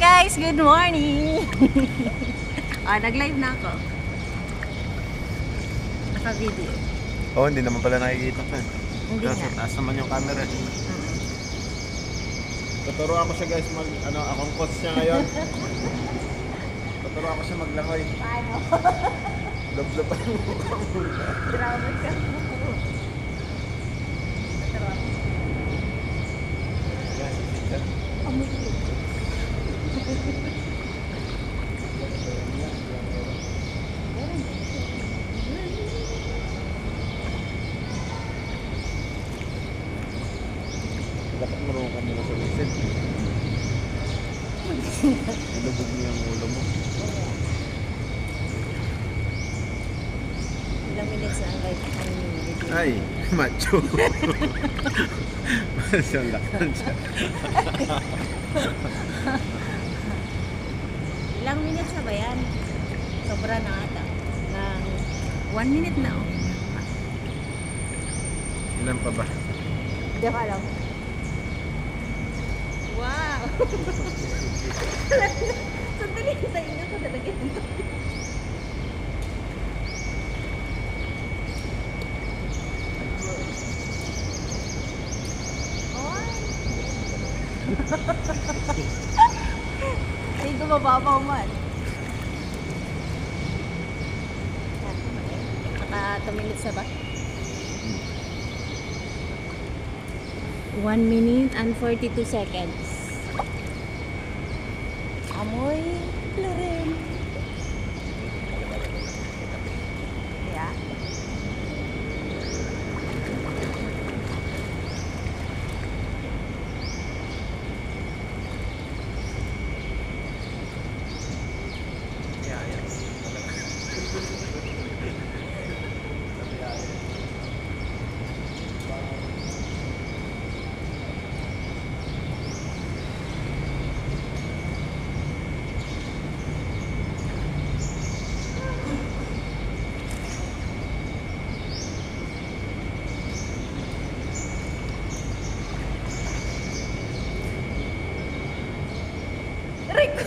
guys, good morning. Nag-live na ako. Naka-video. Oh, hindi naman pala nakikita pa. Hindi Nasa nga. taas naman yung camera. Tuturuan ko siya guys akong coach niya ngayon. Tuturuan ko siya maglangoy. Paano? Lub-lub pa yung mukha mo. Grabe ka. Dapat marunong ka muna sa wisid. Ilubog mo yung ulo mo. Ilang minutes na ang live video? Ay, macho. Masyang lakan siya. Ilang minutes na ba yan? Sobra na ata. Ng 1 minute na oh. Ilan pa ba? Hindi ko alam. Wow! Sandali, hintayin ako. Lalagyan mo. Hindi ko mababaw man. Naka 2 minutes na ba? 1 minute and 42 seconds. Amoy chlorine. Yeah. Rico!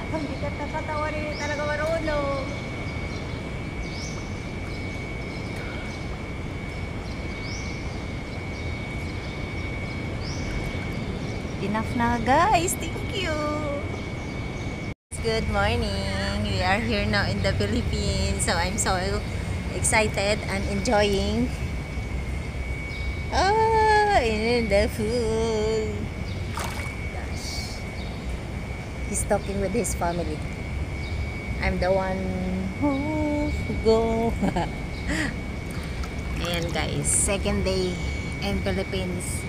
Hindi ka nakatawa rin talaga marunong. Enough na guys. Thank you. Good morning. We are here now in the Philippines. So I'm so excited and enjoying in the food. He's talking with his family. I'm the one who go. Ayan guys, second day in Philippines.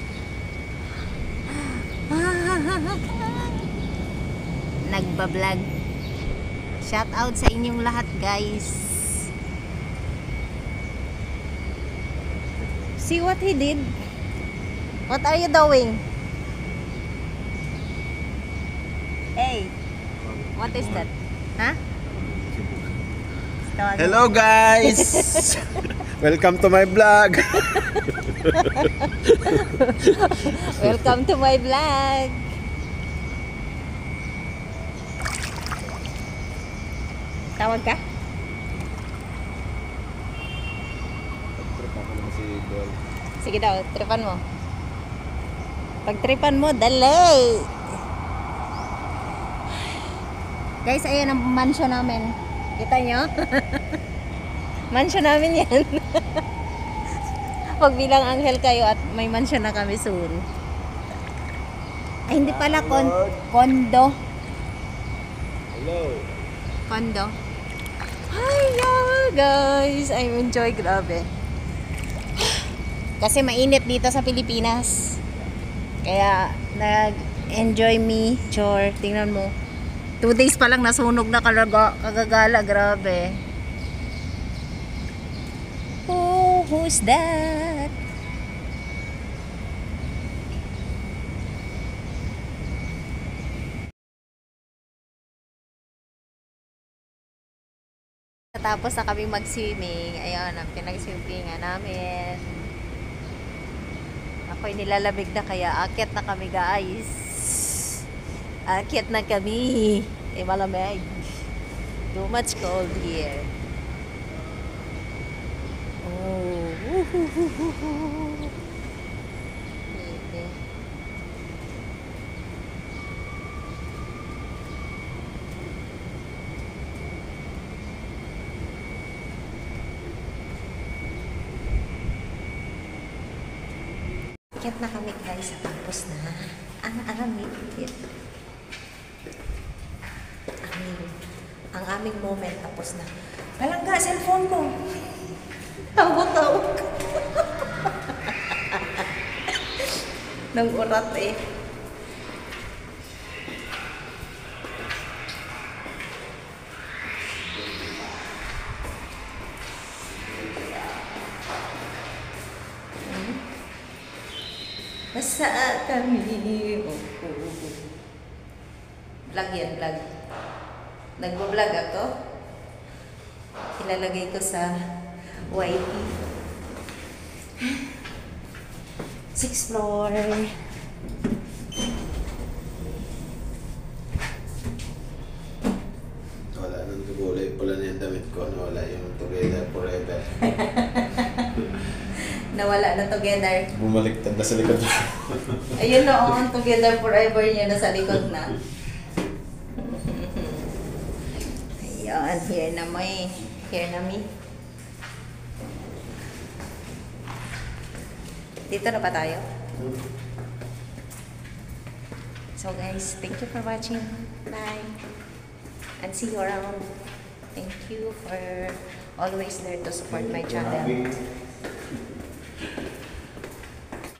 Nagbablog. Shout out sa inyong lahat guys. See what he did? What are you doing? Hey, what is that? Huh? Hello guys! Welcome to my vlog! Welcome to my vlog! Tawag ka? Pag-trip ako naman si Bol. Sige daw, tripan mo. Pag tripan mo, dali! Guys, ayan ang mansion namin. Kita nyo? Mansion namin yan. Pag bilang anghel kayo at may mansion na kami soon. Ay, hindi pala condo. Hello! Condo. Hi, guys! I'm enjoy, grabe. Kasi mainit dito sa Pilipinas. Kaya, nag-enjoy me. Chore, tingnan mo. 2 days pa lang nasunog na kagagala, grabe. Oh, who's that? Tapos na kami mag-swimming. Ayun, ang pinag-swimming namin. Ako'y nilalamig na kaya akit na kami guys. Akit na kami. Eh, malamig. Too much cold here. Oh. Baby. Akit na kami guys. Tapos na. Ang aming moment tapos na. Palangga, cellphone ko. Tawag. Nang urat eh. Basta kami. Vlog yan, vlog. Nagbo-vlog ako. Ilalagay ko sa YT. 6th floor. Wala nang kulay pula na yung damit ko. Wala yung together forever. Nawala na together. Bumaliktad na sa likod. Ayun noon, together forever niya nasa likod na. Ayan, here na may. Here na me. Dito na ba tayo? So guys, thank you for watching. Bye. And see you around. Thank you for always there to support my channel.